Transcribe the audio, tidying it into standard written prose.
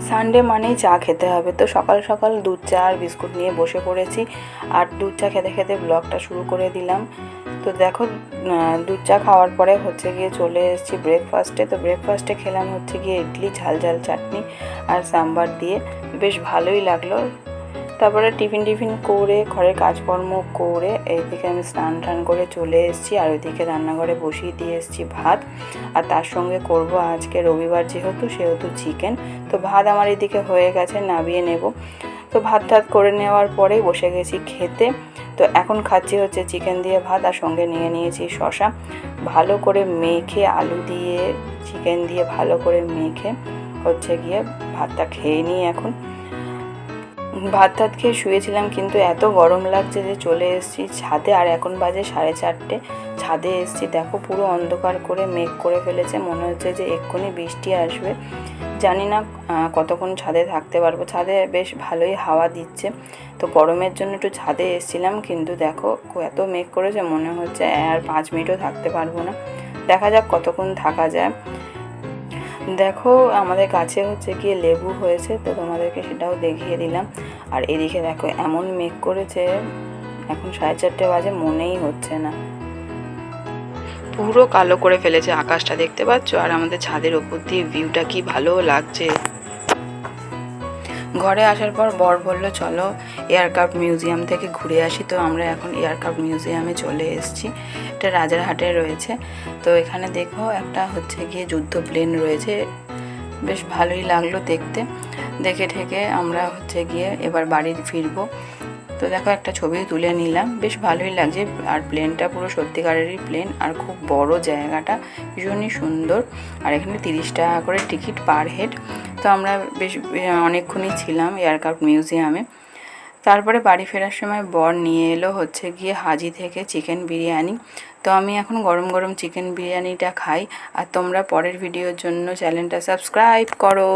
Sunday মানেই চা খেতে হবে, তো সকাল সকাল দুধ চা আর বিস্কুট নিয়ে বসে পড়েছি আর দুধ চা খেতে খেতে ব্লগটা শুরু করে দিলাম। তো দেখো দুধ চা খাওয়ার পরে হচ্ছে গিয়ে চলে এসেছি ব্রেকফাস্টে। তো ব্রেকফাস্টে খেলাম হচ্ছে গিয়ে ইডলি, ঝাল ঝাল চাটনি আর সাম্বার দিয়ে, বেশ ভালোই লাগলো। তারপরে টিফিন করে ঘরের কাজকর্ম করে এইদিকে আমি স্নান টান করে চলে এসেছি আর ওইদিকে রান্নাঘরে বসিয়ে দিয়ে এসেছি ভাত। আর তার সঙ্গে করব আজকে রবিবার সেহেতু চিকেন। তো ভাত আমার এদিকে হয়ে গেছে, নামিয়ে নেব। তো ভাত করে নেওয়ার পরে বসে গেছি খেতে। তো এখন খাচ্ছি হচ্ছে চিকেন দিয়ে ভাত আর সঙ্গে নিয়ে নিয়েছি শসা। ভালো করে মেখে আলু দিয়ে চিকেন দিয়ে ভালো করে মেখে হচ্ছে গিয়ে ভাতটা খেয়ে নিই। এখন ভাত খেয়ে শুয়েছিলাম, কিন্তু এত গরম লাগছে যে চলে এসেছি ছাদে। আর এখন বাজে 4:30। ছাদে এসেছি, দেখো পুরো অন্ধকার করে মেঘ করে ফেলেছে, মনে হচ্ছে যে এক্ষুনি বৃষ্টি আসবে। জানি না কতক্ষণ ছাদে থাকতে পারবো। ছাদে বেশ ভালোই হাওয়া দিচ্ছে, তো গরমের জন্য একটু ছাদে এসেছিলাম, কিন্তু দেখো এত মেঘ করেছে মনে হচ্ছে আর 5 মিনিটও থাকতে পারবো না। দেখা যাক কতক্ষণ থাকা যায়। দেখো আমাদের কাছে হচ্ছে গিয়ে লেবু হয়েছে, তো তোমাদেরকে সেটাও দেখিয়ে দিলাম। আর এদিকে দেখো এমন মেঘ করেছে, এখন 4:30 বাজে, মনেই হচ্ছে না, পুরো কালো করে ফেলেছে আকাশটা, দেখতে পাচ্ছ? আর আমাদের ছাদের ওপর দিয়ে ভিউটা কি ভালো লাগছে। ঘরে আসার পর বর বলল চলো এয়ারক্রাফট মিউজিয়াম থেকে ঘুরে আসি। তো আমরা এখন এয়ারক্রাফট মিউজিয়ামে চলে এসেছি। এটা রাজারহাটে রয়েছে। তো এখানে দেখো একটা হচ্ছে গিয়ে যুদ্ধ প্লেন রয়েছে, বেশ ভালোই লাগলো দেখতে। দেখে ঠেকে আমরা হচ্ছে গিয়ে এবার বাড়ি ফিরবো। তো দেখো একটা ছবি তুলে নিলাম, বেশ ভালোই লাগছে। আর প্লেনটা পুরো সত্যিকারেরই প্লেন, আর খুব বড় জায়গাটা, ভীষণই সুন্দর। আর এখানে 30 টাকা করে টিকিট পার হেড। তো আমরা বেশ অনেকক্ষণই ছিলাম এয়ারক্রাফট মিউজিয়ামে। তারপরে বাড়ি ফেরার সময় বর নিয়ে এলো হচ্ছে গিয়ে হাজি থেকে চিকেন বিরিয়ানি। তো আমি এখন গরম গরম চিকেন বিরিয়ানিটা খাই। আর তোমরা পরের ভিডিওর জন্য চ্যানেলটা সাবস্ক্রাইব করো।